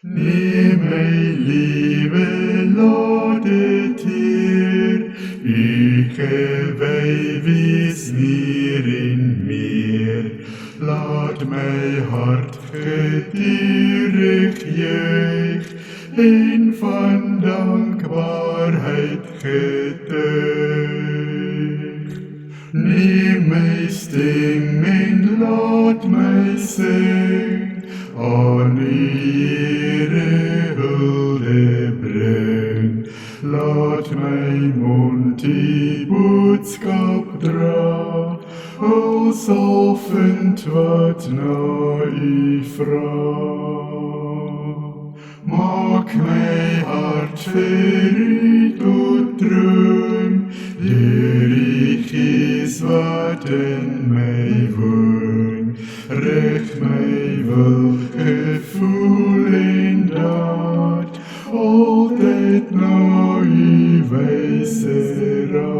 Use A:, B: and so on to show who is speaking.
A: Nee, my liewe ladet hier, ich wees neer in mir, laat my hart gedierig juich, en van dankbaarheid getuig. Neem my stem en laat my sing, aan U Here hulde bring. Laat my mond die boodskap dra, alsofend wat na U vra. Maak my hart vir U tot troon, deur U Gees wat in my woon. Rig my wil, gevoel en daad, altyd na U wyse raad.